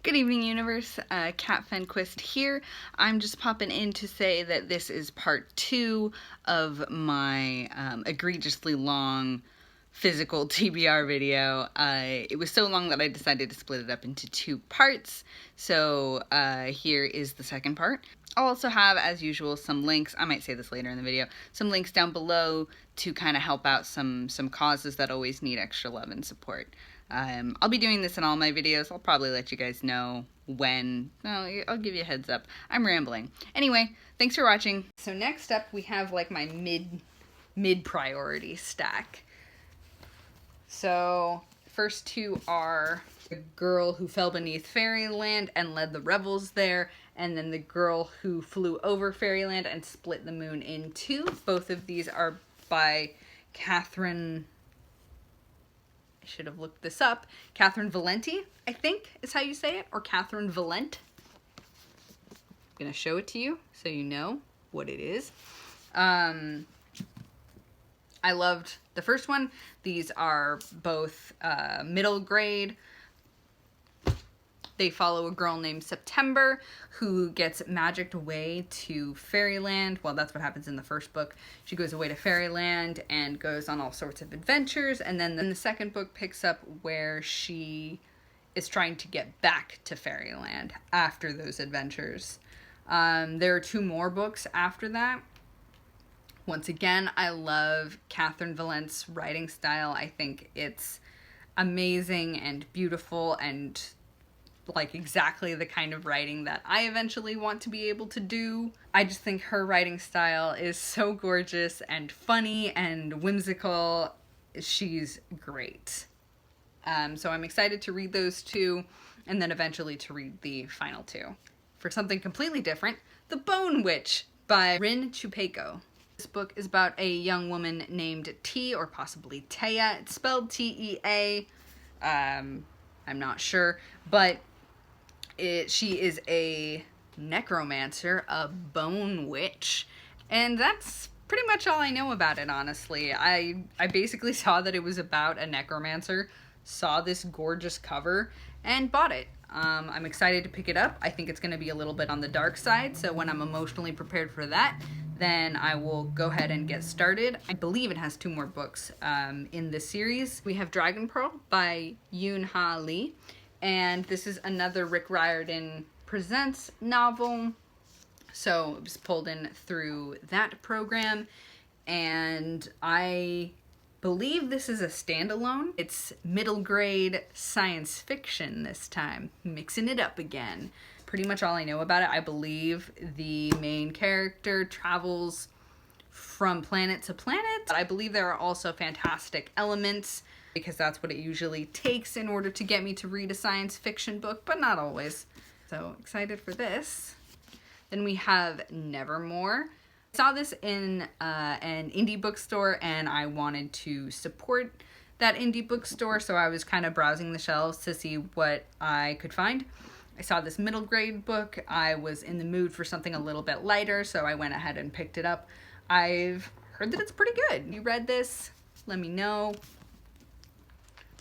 Good evening, universe. Kat Fenquist here. I'm just popping in to say that this is part 2 of my egregiously long physical TBR video. It was so long that I decided to split it up into 2 parts. So here is the second part. I'll also have, as usual, some links. I might say this later in the video. Some links down below to kind of help out some causes that always need extra love and support. I'll be doing this in all my videos. I'll probably let you guys know when. No, I'll give you a heads up. I'm rambling. Anyway, thanks for watching. So next up, we have like my mid priority stack. So first 2 are The Girl Who Fell Beneath Fairyland and Led the Revels There, and then The Girl Who Flew Over Fairyland and Split the Moon in 2. Both of these are by Catherine, I should have looked this up, Catherine Valenti, I think is how you say it, or Catherine Valent. I'm gonna show it to you so you know what it is. I loved the first one. These are both middle grade. They follow a girl named September who gets magicked away to Fairyland. Well, that's what happens in the first book. She goes away to Fairyland and goes on all sorts of adventures. And then the second book picks up where she is trying to get back to Fairyland after those adventures. There are 2 more books after that. Once again, I love Catherine Valent's writing style. I think it's amazing and beautiful and like exactly the kind of writing that I eventually want to be able to do. I just think her writing style is so gorgeous and funny and whimsical. She's great. So I'm excited to read those 2 and then eventually to read the final 2. For something completely different, The Bone Witch by Rin Chupeco. This book is about a young woman named T, or possibly Taya. It's spelled T-E-A. I'm not sure, but she is a necromancer, a bone witch, and that's pretty much all I know about it, honestly. I basically saw that it was about a necromancer, saw this gorgeous cover, and bought it. I'm excited to pick it up. I think it's going to be a little bit on the dark side, so when I'm emotionally prepared for that, then I will go ahead and get started. I believe it has 2 more books in this series. We have Dragon Pearl by Yoon Ha Lee, and this is another Rick Riordan Presents novel. So it was pulled in through that program, and I believe this is a standalone. It's middle grade science fiction this time, mixing it up again. Pretty much all I know about it. I believe the main character travels from planet to planet. I believe there are also fantastic elements, because that's what it usually takes in order to get me to read a science fiction book, but not always. So excited for this. Then we have Nevermore. I saw this in an indie bookstore and I wanted to support that indie bookstore, so I was kind of browsing the shelves to see what I could find. I saw this middle grade book. I was in the mood for something a little bit lighter, so I went ahead and picked it up. I've heard that it's pretty good. You read this? Let me know.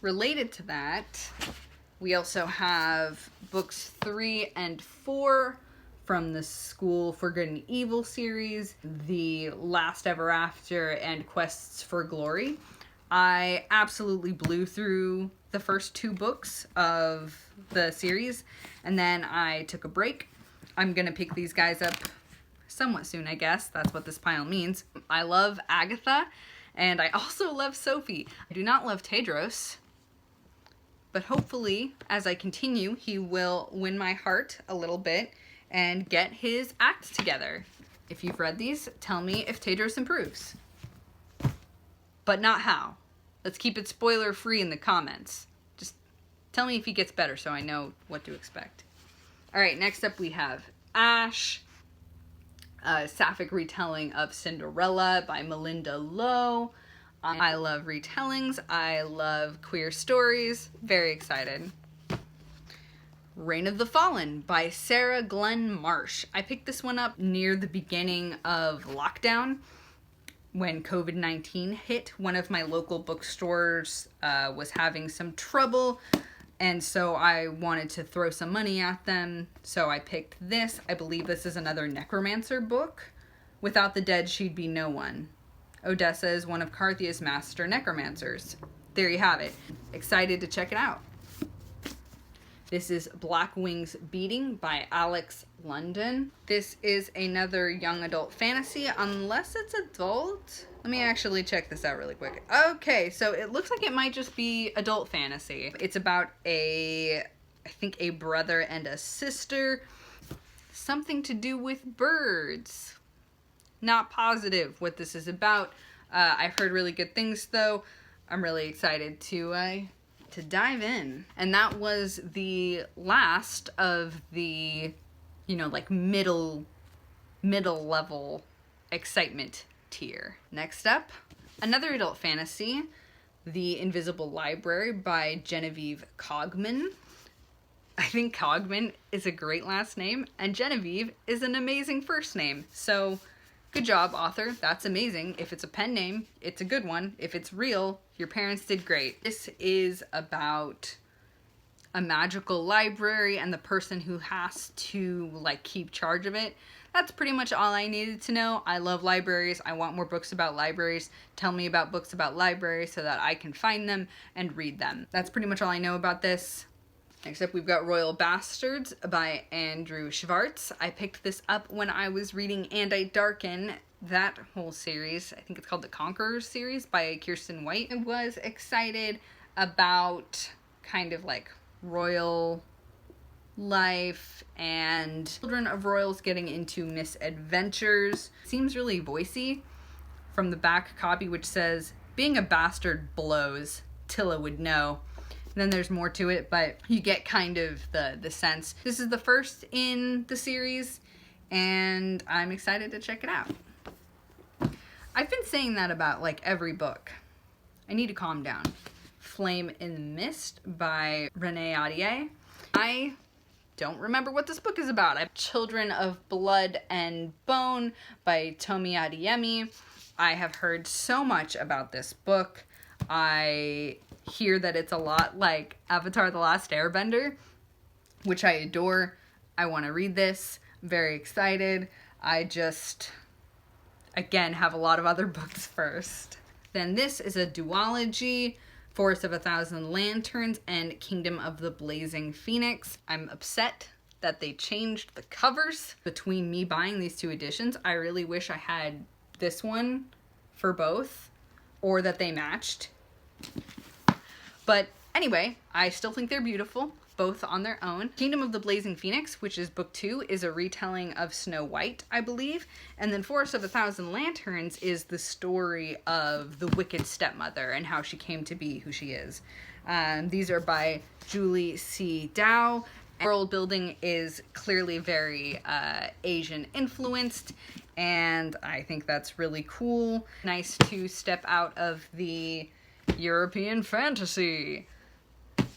Related to that, we also have books 3 and 4 from the School for Good and Evil series, The Last Ever After and Quests for Glory. I absolutely blew through the first 2 books of the series, and then I took a break. I'm gonna pick these guys up somewhat soon, I guess. That's what this pile means. I love Agatha, and I also love Sophie. I do not love Tedros, but hopefully, as I continue, he will win my heart a little bit and get his act together. If you've read these, tell me if Tedros improves. But not how. Let's keep it spoiler free in the comments. Just tell me if he gets better so I know what to expect. Alright, next up we have Ash, a sapphic retelling of Cinderella by Melinda Lowe. I love retellings. I love queer stories. Very excited. Reign of the Fallen by Sarah Glenn Marsh. I picked this one up near the beginning of lockdown when COVID-19 hit. One of my local bookstores was having some trouble And so I wanted to throw some money at them, so I picked this. I believe this is another necromancer book. Without the dead, she'd be no one. Odessa is one of Carthia's master necromancers. There you have it. Excited to check it out. This is Black Wings Beating by Alex London. This is another young adult fantasy, unless it's adult. Let me actually check this out really quick. Okay, so it looks like it might just be adult fantasy. It's about I think a brother and a sister. Something to do with birds. Not positive what this is about. I've heard really good things though. I'm really excited to dive in. And that was the last of the, like middle level excitement tier. Next up, another adult fantasy, The Invisible Library by Genevieve Cogman. I think Cogman is a great last name, and Genevieve is an amazing first name. So good job, author. That's amazing. If it's a pen name, it's a good one. If it's real, your parents did great. This is about a magical library and the person who has to keep charge of it. That's pretty much all I needed to know. I love libraries. I want more books about libraries. Tell me about books about libraries so that I can find them and read them. That's pretty much all I know about this. Next up, we've got Royal Bastards by Andrew Schwartz. I picked this up when I was reading And I Darken, that whole series. I think it's called the Conquerors series by Kirsten White. I was excited about kind of royal life and children of royals getting into misadventures. Seems really voicey from the back copy, which says, "Being a bastard blows. Tilla would know." And then there's more to it, but you get kind of the sense. This is the first in the series, and I'm excited to check it out. I've been saying that about every book. I need to calm down. Flame in the Mist by Renee Audier. I don't remember what this book is about. Children of Blood and Bone by Tomi Adeyemi. I have heard so much about this book. I hear that it's a lot like Avatar: The Last Airbender, which I adore. I want to read this. I'm very excited. I just, again, have a lot of other books first. Then this is a duology, Forest of a Thousand Lanterns and Kingdom of the Blazing Phoenix. I'm upset that they changed the covers between me buying these two editions. I really wish I had this one for both, or that they matched. But anyway, I still think they're beautiful, both on their own. Kingdom of the Blazing Phoenix, which is book 2, is a retelling of Snow White, I believe. And then Forest of a Thousand Lanterns is the story of the wicked stepmother and how she came to be who she is. These are by Julie C. Dow. World building is clearly very Asian influenced, and I think that's really cool. Nice to step out of the European fantasy,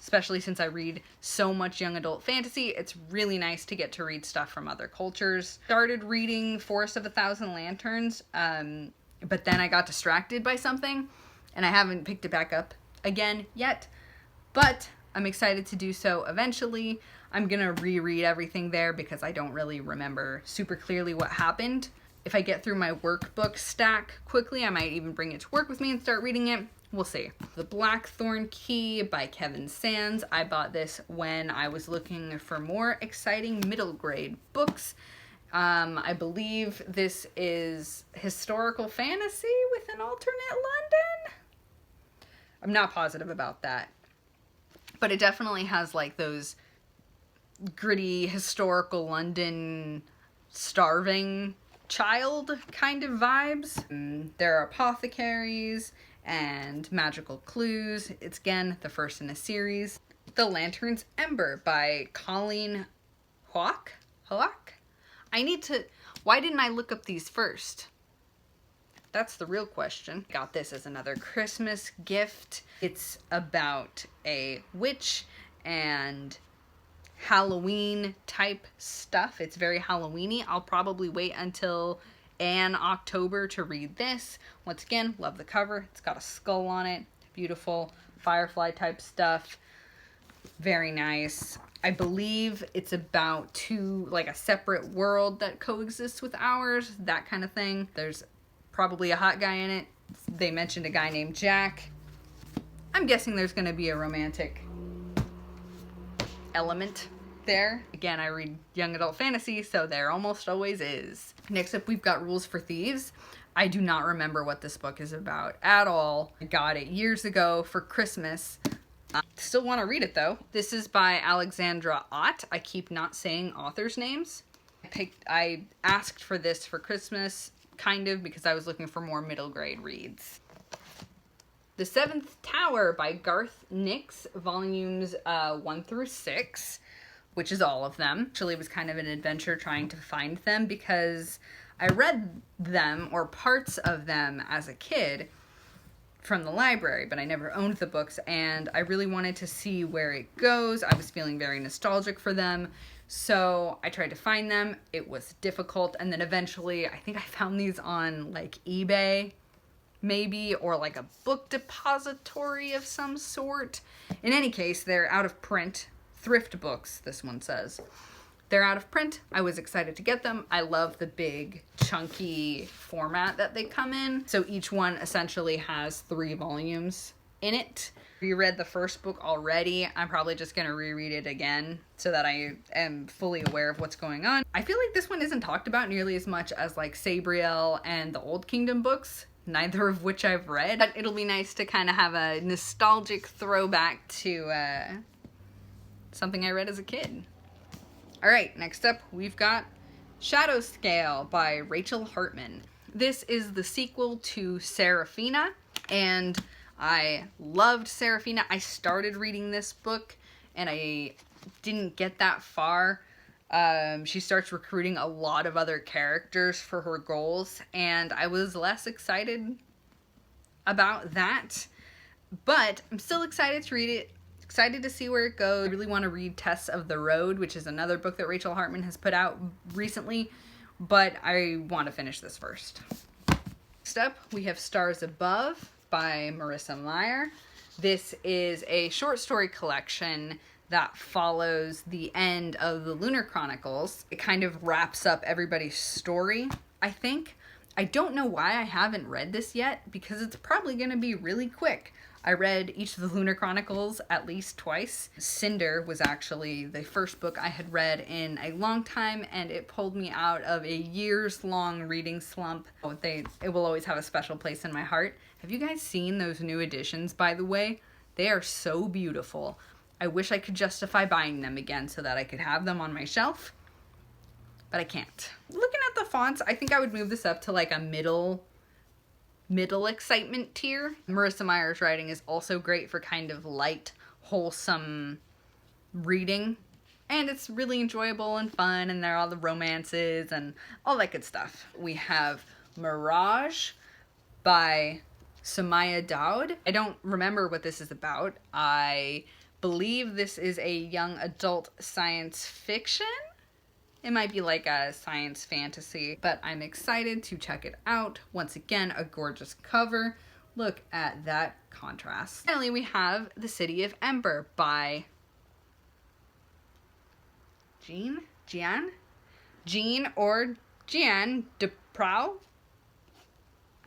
especially since I read so much young adult fantasy. It's really nice to get to read stuff from other cultures. Started reading Forest of a Thousand Lanterns, but then I got distracted by something, and I haven't picked it back up again yet, but I'm excited to do so eventually. I'm gonna reread everything there because I don't really remember super clearly what happened. If I get through my workbook stack quickly, I might even bring it to work with me and start reading it. We'll see. The Blackthorn Key by Kevin Sands. I bought this when I was looking for more exciting middle grade books. I believe this is historical fantasy with an alternate London. I'm not positive about that, but it definitely has those gritty historical London starving child kind of vibes. There are apothecaries and magical clues. It's again the first in a series. The Lantern's Ember by Colleen Hoak. Why didn't I look up these first? That's the real question. Got this as another Christmas gift. It's about a witch and Halloween type stuff. It's very Halloweeny. I'll probably wait until October to read this. Once again, love the cover. It's got a skull on it. Beautiful firefly type stuff. Very nice. I believe it's about a separate world that coexists with ours, that kind of thing. There's probably a hot guy in it. They mentioned a guy named Jack. I'm guessing there's going to be a romantic element there. Again, I read young adult fantasy, so there almost always is. Next up, we've got Rules for Thieves. I do not remember what this book is about at all. I got it years ago for Christmas. I still want to read it though. This is by Alexandra Ott. I keep not saying authors' names. I asked for this for Christmas, kind of, because I was looking for more middle grade reads. The Seventh Tower by Garth Nix, volumes 1 through 6, which is all of them. Actually, it was kind of an adventure trying to find them because I read them, or parts of them, as a kid from the library, but I never owned the books, and I really wanted to see where it goes. I was feeling very nostalgic for them, so I tried to find them. It was difficult, and then eventually I think I found these on like eBay maybe, or like a book depository of some sort. In any case, they're out of print. Thrift books, this one says. They're out of print. I was excited to get them. I love the big, chunky format that they come in. So each one essentially has 3 volumes in it. If you read the first book already, I'm probably just going to reread it again so that I am fully aware of what's going on. I feel like this one isn't talked about nearly as much as like Sabriel and the Old Kingdom books, neither of which I've read. But it'll be nice to kind of have a nostalgic throwback to something I read as a kid. All right, next up, we've got Shadow Scale by Rachel Hartman. This is the sequel to Seraphina, and I loved Seraphina. I started reading this book, and I didn't get that far. She starts recruiting a lot of other characters for her goals, and I was less excited about that, but I'm still excited to read it. Excited to see where it goes. I really want to read Tess of the Road, which is another book that Rachel Hartman has put out recently, but I want to finish this first. Next up, we have Stars Above by Marissa Meyer. This is a short story collection that follows the end of the Lunar Chronicles. It kind of wraps up everybody's story, I think. I don't know why I haven't read this yet, because it's probably going to be really quick. I read each of the Lunar Chronicles at least twice. Cinder was actually the first book I had read in a long time, and it pulled me out of a years-long reading slump. It will always have a special place in my heart. Have you guys seen those new editions, by the way? They are so beautiful. I wish I could justify buying them again so that I could have them on my shelf, but I can't. Looking at the fonts, I think I would move this up to like a middle excitement tier. Marissa Meyer's writing is also great for kind of light, wholesome reading. And it's really enjoyable and fun, and there are all the romances and all that good stuff. We have Mirage by Sumaya Daud. I don't remember what this is about. I believe this is a young adult science fiction. It might be like a science fantasy, but I'm excited to check it out. Once again, a gorgeous cover. Look at that contrast. Finally, we have The City of Ember by Jean Duprow.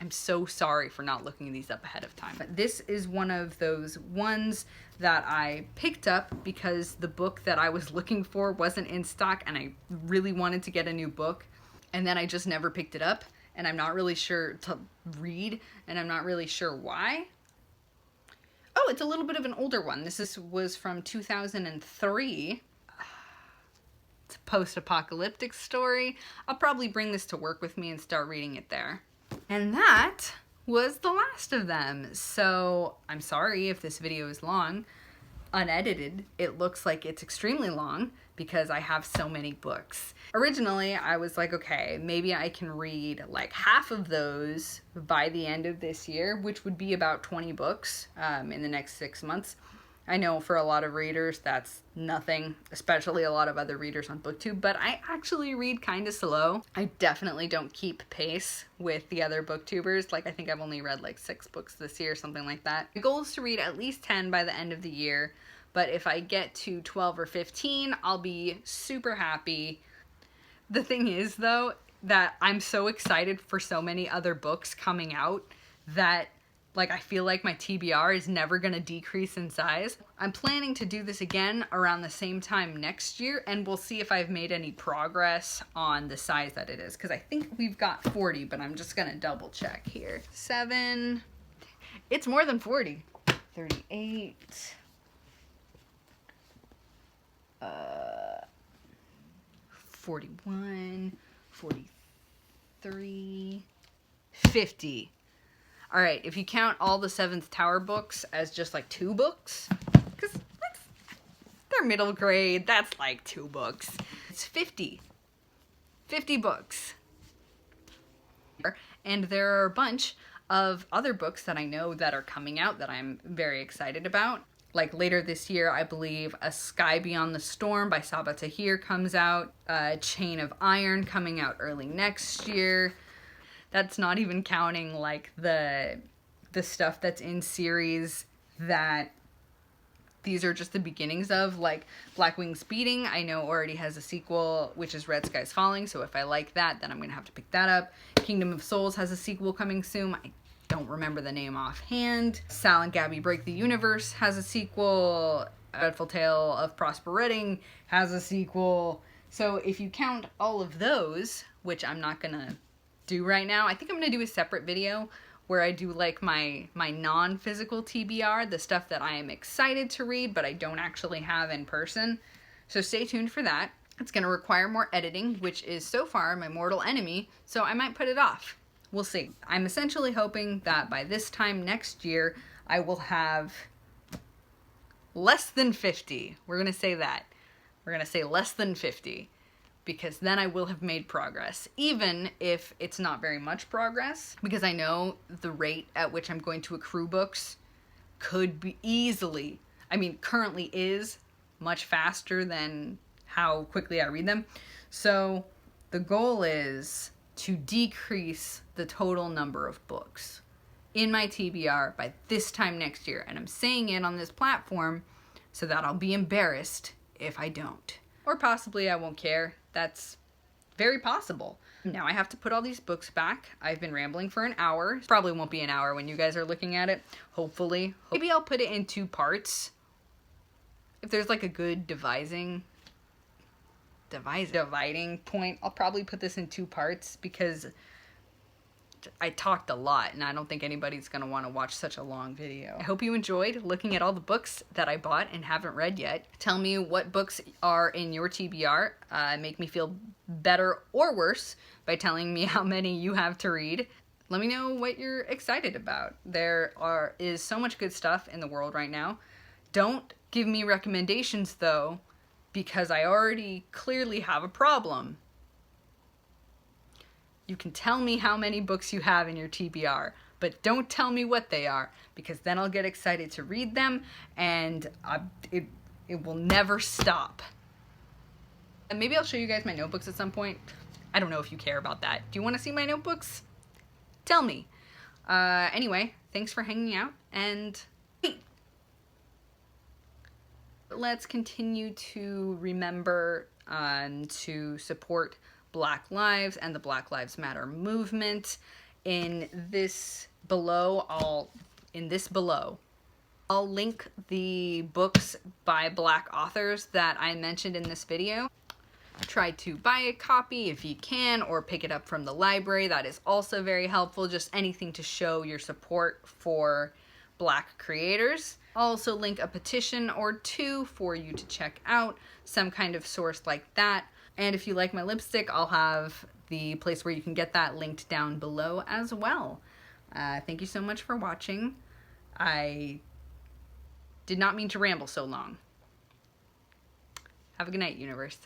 I'm so sorry for not looking these up ahead of time. But this is one of those ones that I picked up because the book that I was looking for wasn't in stock, and I really wanted to get a new book, and then I just never picked it up, and I'm not really sure to read, and I'm not really sure why. Oh, it's a little bit of an older one. This was from 2003. It's a post-apocalyptic story. I'll probably bring this to work with me and start reading it there. And that was the last of them. So I'm sorry if this video is long. Unedited, it looks like it's extremely long because I have so many books. Originally, I was like, okay, maybe I can read like half of those by the end of this year, which would be about 20 books in the next 6 months. I know for a lot of readers that's nothing, especially a lot of other readers on BookTube, but I actually read kind of slow. I definitely don't keep pace with the other BookTubers. Like, I think I've only read like 6 books this year, something like that. The goal is to read at least 10 by the end of the year, but if I get to 12 or 15, I'll be super happy. The thing is, though, that I'm so excited for so many other books coming out that, like, I feel like my TBR is never going to decrease in size. I'm planning to do this again around the same time next year, and we'll see if I've made any progress on the size that it is, because I think we've got 40, but I'm just going to double check here. 7. It's more than 40. 38. 41, 43, 50. All right, if you count all the Seventh Tower books as just like 2 books, because they're middle grade, that's like 2 books. It's 50. 50 books. And there are a bunch of other books that I know that are coming out that I'm very excited about. Like later this year, I believe A Sky Beyond the Storm by Sabaa Tahir comes out. Chain of Iron coming out early next year. That's not even counting like the stuff that's in series that these are just the beginnings of, like Black Wings Beating. I know already has a sequel, which is Red Skies Falling, so if I like that, then I'm gonna have to pick that up. Kingdom of Souls has a sequel coming soon. I don't remember the name offhand. Sal and Gabby Break the Universe has a sequel. Dreadful Tale of Prosper Redding has a sequel. So if you count all of those, which I'm not gonna do right now, I think I'm gonna do a separate video where I do like my non-physical TBR, the stuff that I am excited to read but I don't actually have in person. So stay tuned for that. It's gonna require more editing, which is so far my mortal enemy, so I might put it off. We'll see. I'm essentially hoping that by this time next year, I will have less than 50. We're gonna say that. We're gonna say less than 50, because then I will have made progress, even if it's not very much progress, because I know the rate at which I'm going to accrue books could be easily, I mean, currently is much faster than how quickly I read them. So the goal is to decrease the total number of books in my TBR by this time next year. And I'm saying it on this platform so that I'll be embarrassed if I don't. Or possibly I won't care. That's very possible. Now I have to put all these books back. I've been rambling for an hour. Probably won't be an hour when you guys are looking at it. Hopefully. Maybe I'll put it in 2 parts. If there's like a good dividing point, I'll probably put this in 2 parts, because I talked a lot and I don't think anybody's gonna want to watch such a long video. I hope you enjoyed looking at all the books that I bought and haven't read yet. Tell me what books are in your TBR. Make me feel better or worse by telling me how many you have to read. Let me know what you're excited about. There is so much good stuff in the world right now. Don't give me recommendations though, because I already clearly have a problem. You can tell me how many books you have in your TBR, but don't tell me what they are, because then I'll get excited to read them and it will never stop. And maybe I'll show you guys my notebooks at some point. I don't know if you care about that. Do you want to see my notebooks? Tell me. Anyway, thanks for hanging out, and let's continue to remember to support Black lives and the Black Lives Matter movement. In this below, I'll link the books by Black authors that I mentioned in this video. Try to buy a copy if you can, or pick it up from the library. That is also very helpful. Just anything to show your support for Black creators. I'll also link a petition or 2 for you to check out, some kind of source like that. And if you like my lipstick, I'll have the place where you can get that linked down below as well. Thank you so much for watching. I did not mean to ramble so long. Have a good night, universe.